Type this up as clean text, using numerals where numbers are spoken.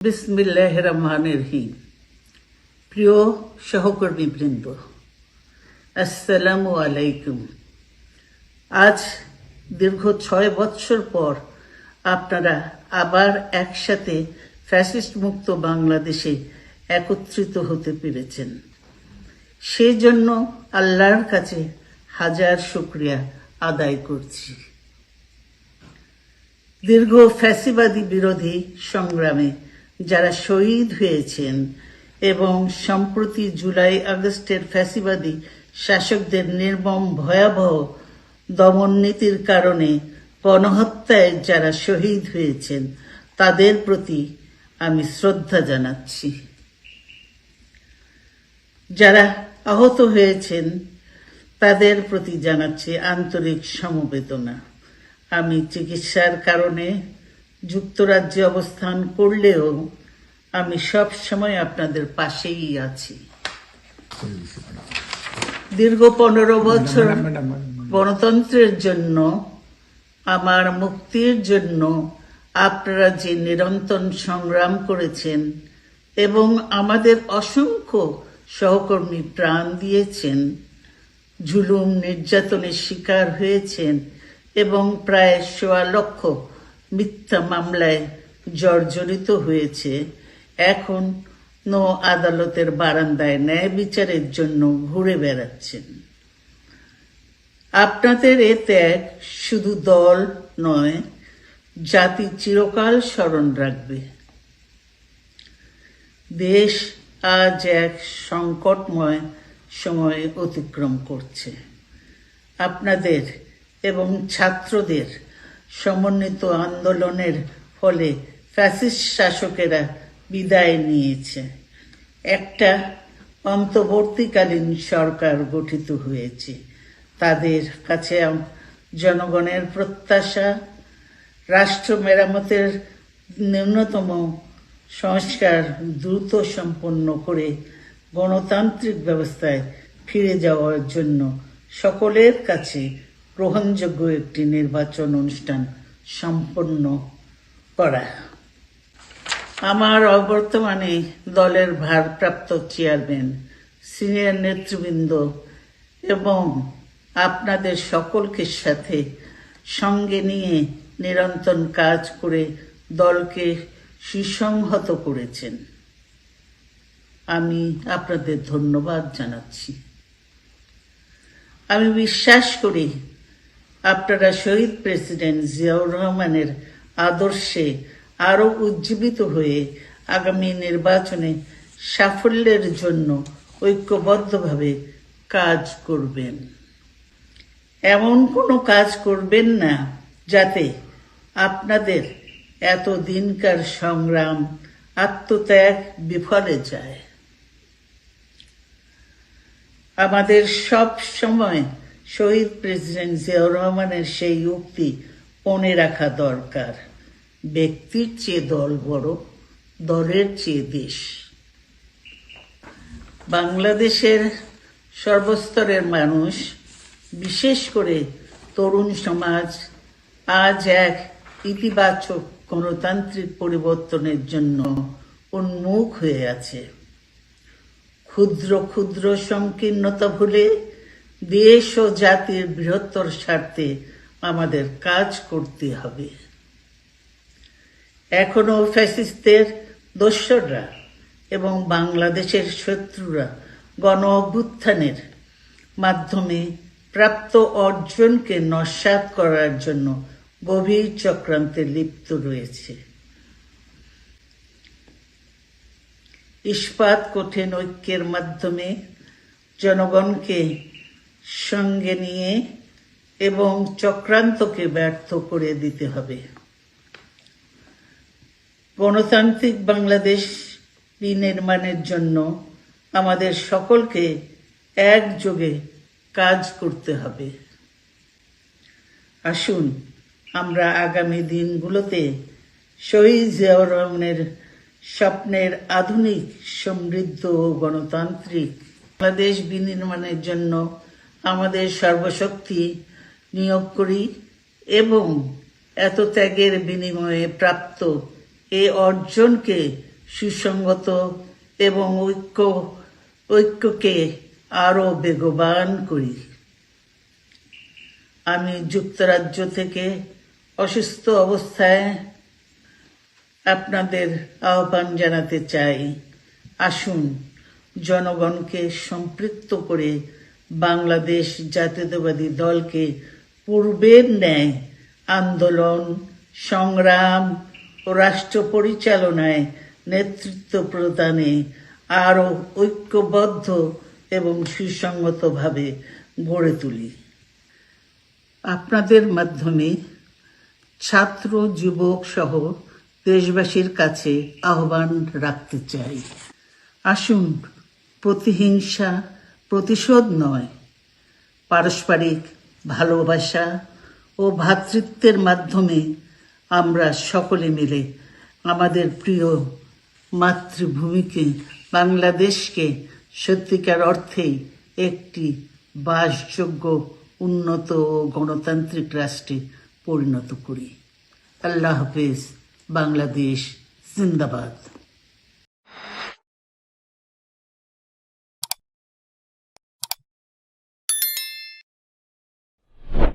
বিসমিল্লাহির রহমানির রহিম। প্রিয় সহকর্মীবৃন্দ, আসসালামু আলাইকুম। আজ দীর্ঘ 6 বৎসর পর আপনারা আবার একসাথে ফ্যাসিস্ট মুক্ত বাংলাদেশে একত্রিত হতে পেরেছেন। সেজন্য আল্লাহর কাছে হাজার শুকরিয়া আদায় করছি। দীর্ঘ ফ্যাসিবাদী বিরোধী সংগ্রামে যারা শহীদ হয়েছেন এবং সম্প্রতি জুলাই আগস্টের ফ্যাসিবাদী শাসকদের নির্মম ভয়াবহ দমন নীতির কারণে গণহত্যায় যারা শহীদ হয়েছেন তাদের প্রতি আমি শ্রদ্ধা জানাচ্ছি। যারা আহত হয়েছেন তাদের প্রতি জানাচ্ছি আন্তরিক সমবেদনা। আমি চিকিৎসার কারণে যুক্তরাজ্যে অবস্থান করলেও আমি সব সময় আপনাদের পাশেই আছি। দীর্ঘ 15 বছর গণতন্ত্রের জন্য, আমার মুক্তির জন্য আপনারা যে নিরন্তর সংগ্রাম করেছেন এবং আমাদের অসংখ্য সহকর্মী প্রাণ দিয়েছেন, জুলুম নির্যাতনের শিকার হয়েছেন এবং প্রায় 1.25 লক্ষ মিথ্যা মামলায় জর্জরিত হয়েছে, এখন আদালতের বারান্দায় ন্যায় বিচারের জন্য ঘুরে বেড়াচ্ছেন। আপনাদের এ ত্যাগ শুধু দল নয়, জাতি চিরকাল স্মরণ রাখবে। দেশ আজ এক সংকটময় সময় অতিক্রম করছে। আপনাদের এবং ছাত্রদের সমন্বিত আন্দোলনের ফলে ফ্যাসিস্ট শাসকেরা বিদায় নিয়েছে। একটা অন্তর্বর্তীকালীন সরকার গঠিত হয়েছে। তাদের কাছে জনগণের প্রত্যাশা, রাষ্ট্র মেরামতের ন্যূনতম সংস্কার দ্রুত সম্পন্ন করে গণতান্ত্রিক ব্যবস্থায় ফিরে যাওয়ার জন্য সকলের কাছে গ্রহণযোগ্য একটি নির্বাচন অনুষ্ঠান সম্পন্ন করা। আমার অবর্তমানে দলের ভারপ্রাপ্ত চেয়ারম্যান, সিনিয়র নেতৃবৃন্দ এবং আপনাদের সকলকে সাথে সঙ্গে নিয়ে নিরন্তর কাজ করে দলকে সুসংহত করেছেন। আমি আপনাদের ধন্যবাদ জানাচ্ছি। আমি বিশ্বাস করি আপনারা শহীদ প্রেসিডেন্ট জিয়াউর রহমানের আদর্শে আরো উজ্জীবিত হয়ে আগামী নির্বাচনে সাফল্যের জন্য ঐক্যবদ্ধভাবে কাজ করবেন। এমন কোনো কাজ করবেন না যাতে আপনাদের এত দিনকার সংগ্রাম, আত্মত্যাগ বিফলে যায়। আমাদের সব সময় শহীদ প্রেসিডেন্ট জিয়াউর রহমানের সেই উক্তি মনে রাখা দরকার, ব্যক্তির চেয়ে দল বড়, দলের চেয়ে দেশ। বাংলাদেশের সর্বস্তরের মানুষ, বিশেষ করে তরুণ সমাজ আজ এক ইতিবাচক গণতান্ত্রিক পরিবর্তনের জন্য উন্মুখ হয়ে আছে। ক্ষুদ্র ক্ষুদ্র সংকীর্ণতা ভুলে দেশ ও জাতির বৃহত্তর স্বার্থে আমাদের কাজ করতে হবে। এখনো ফ্যাসিস্টদের দোসররা এবং বাংলাদেশের শত্রুরা গণ অভ্যুত্থানের মাধ্যমে প্রাপ্ত অর্জনকে নস্যাৎ করার জন্য গভীর চক্রান্তে লিপ্ত রয়েছে। ইস্পাত কঠিন ঐক্যের মাধ্যমে জনগণকে সঙ্গে নিয়ে এবং চক্রান্তকে ব্যর্থ করে দিতে হবে। গণতান্ত্রিক বাংলাদেশ বিনির্মাণের জন্য আমাদের সকলকে একযোগে কাজ করতে হবে। আসুন আমরা আগামী দিনগুলোতে শহীদ জিয়াউর রহমানের স্বপ্নের আধুনিক, সমৃদ্ধ ও গণতান্ত্রিক বাংলাদেশ বিনির্মাণের জন্য আমাদের সর্বশক্তি নিয়োগ করি এবং এত ত্যাগের বিনিময়ে প্রাপ্ত এই অর্জনকে সুসংগত এবং ঐক্যকে আরো বেগবান করি। আমি যুক্তরাজ্য থেকে অসুস্থ অবস্থায় আপনাদের আহ্বান জানাতে চাই, আসুন জনগণকে সম্পৃক্ত করে বাংলাদেশ জাতীয়তাবাদী দলকে পূর্বের ন্যায় আন্দোলন, সংগ্রাম ও রাষ্ট্র পরিচালনায় নেতৃত্ব প্রদানে আরো ঐক্যবদ্ধ এবং সুসংগতভাবে গড়ে তুলি। আপনাদের মাধ্যমে ছাত্র, যুবক সহ দেশবাসীর কাছে আহ্বান রাখতে চাই, আসুন প্রতিহিংসা, প্রতিশোধ নয়, পারস্পরিক ভালোবাসা ও ভ্রাতৃত্বের মাধ্যমে আমরা সকলে মিলে আমাদের প্রিয় মাতৃভূমিকে, বাংলাদেশকে সত্যিকার অর্থেই একটি বাসযোগ্য, উন্নত ও গণতান্ত্রিক রাষ্ট্রে পরিণত করি। আল্লাহ হাফেজ। বাংলাদেশ জিন্দাবাদ।